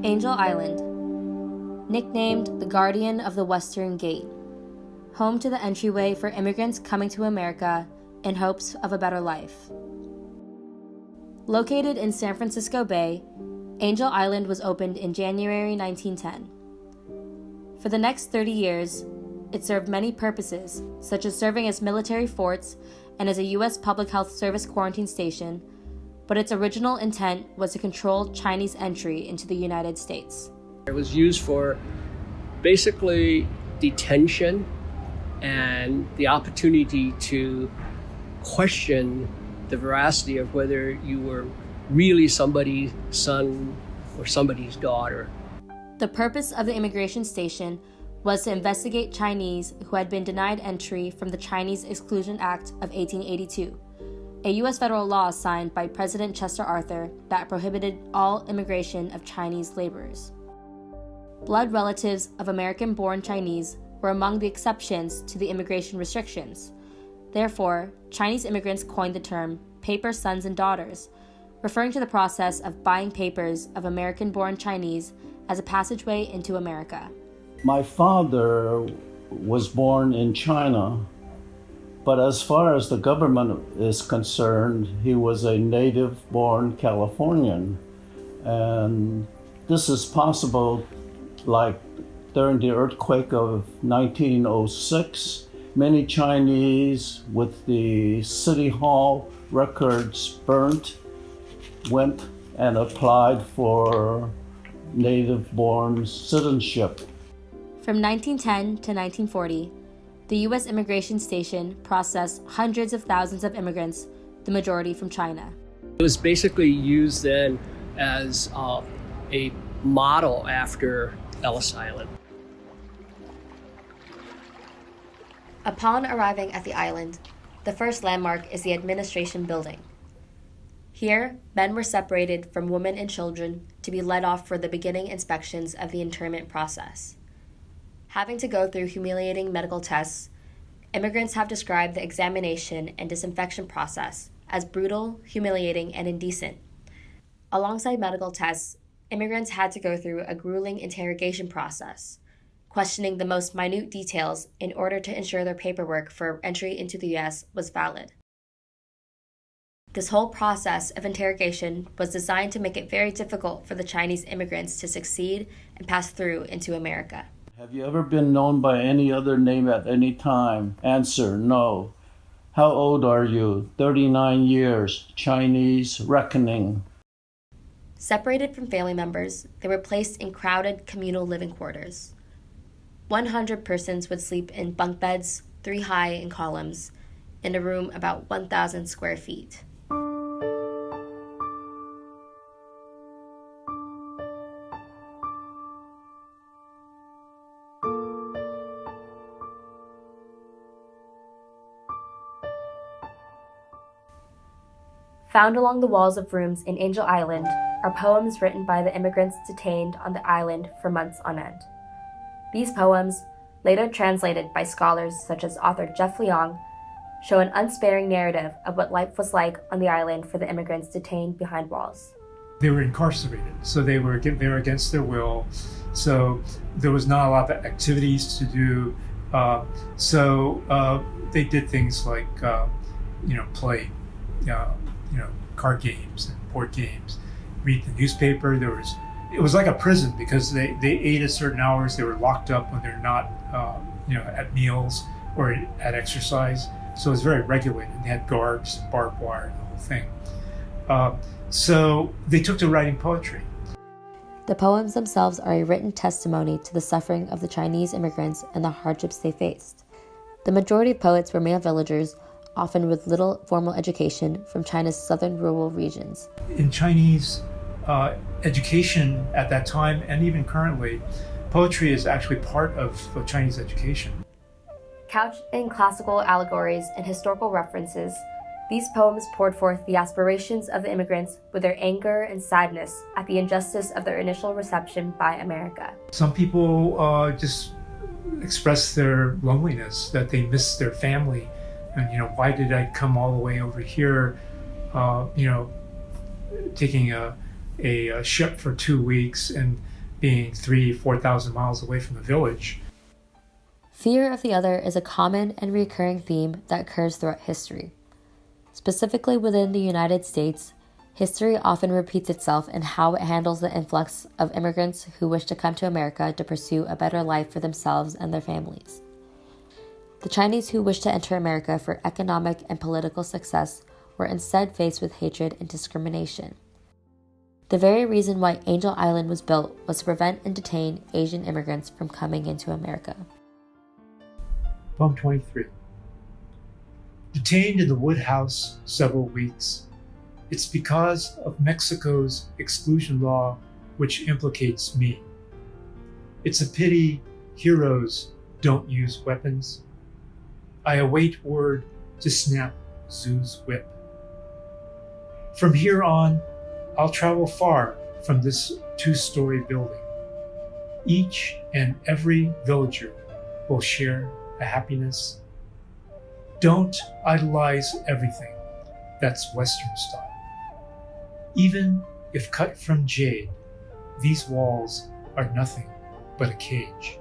Angel Island, nicknamed the Guardian of the Western Gate, home to the entryway for immigrants coming to America in hopes of a better life. Located in San Francisco Bay, Angel Island was opened in January 1910. For the next 30 years, it served many purposes, such as serving as military forts and as a U.S. Public Health Service quarantine station, but its original intent was to control Chinese entry into the United States. It was used for basically detention and the opportunity to question the veracity of whether you were really somebody's son or somebody's daughter. The purpose of the immigration station was to investigate Chinese who had been denied entry from the Chinese Exclusion Act of 1882, a U.S. federal law signed by President Chester Arthur that prohibited all immigration of Chinese laborers. Blood relatives of American-born Chinese were among the exceptions to the immigration restrictions. Therefore, Chinese immigrants coined the term paper sons and daughters, referring to the process of buying papers of American-born Chinese as a passageway into America. My father was born in China, but as far as the government is concerned, he was a native-born Californian. And this is possible, like during the earthquake of 1906, many Chinese with the City Hall records burnt went and applied for native-born citizenship. From 1910 to 1940, the U.S. immigration station processed hundreds of thousands of immigrants, the majority from China. It was basically used then as a model after Ellis Island. Upon arriving at the island, the first landmark is the administration building. Here, men were separated from women and children to be led off for the beginning inspections of the internment process. Having to go through humiliating medical tests, immigrants have described the examination and disinfection process as brutal, humiliating, and indecent. Alongside medical tests, immigrants had to go through a grueling interrogation process, questioning the most minute details in order to ensure their paperwork for entry into the U.S. was valid. This whole process of interrogation was designed to make it very difficult for the Chinese immigrants to succeed and pass through into America. Have you ever been known by any other name at any time? Answer, no. How old are you? 39 years. Chinese reckoning. Separated from family members, they were placed in crowded communal living quarters. 100 persons would sleep in bunk beds, 3 high in columns, in a room about 1,000 square feet. Found along the walls of rooms in Angel Island are poems written by the immigrants detained on the island for months on end. These poems, later translated by scholars such as author Jeff Leong, show an unsparing narrative of what life was like on the island for the immigrants detained behind walls. They were incarcerated, so they were against their will. So there was not a lot of activities to do. They did things like, play, card games and board games, read the newspaper. It was like a prison because they ate at certain hours. They were locked up when they're not, at meals or at exercise. So it was very regulated. They had guards, barbed wire, and the whole thing. So they took to writing poetry. The poems themselves are a written testimony to the suffering of the Chinese immigrants and the hardships they faced. The majority of poets were male villagers, often with little formal education from China's southern rural regions. In Chinese education at that time, and even currently, poetry is actually part of Chinese education. Couched in classical allegories and historical references, these poems poured forth the aspirations of the immigrants with their anger and sadness at the injustice of their initial reception by America. Some people just express their loneliness, that they miss their family. And, why did I come all the way over here, taking a ship for 2 weeks and being 3,000-4,000 miles away from the village. Fear of the other is a common and recurring theme that occurs throughout history. Specifically within the United States, history often repeats itself in how it handles the influx of immigrants who wish to come to America to pursue a better life for themselves and their families. The Chinese who wished to enter America for economic and political success were instead faced with hatred and discrimination. The very reason why Angel Island was built was to prevent and detain Asian immigrants from coming into America. Poem 23. Detained in the wood house several weeks. It's because of Mexico's exclusion law, which implicates me. It's a pity heroes don't use weapons. I await word to snap Zoo's whip. From here on, I'll travel far from this 2-story building. Each and every villager will share a happiness. Don't idolize everything that's Western style. Even if cut from jade, these walls are nothing but a cage.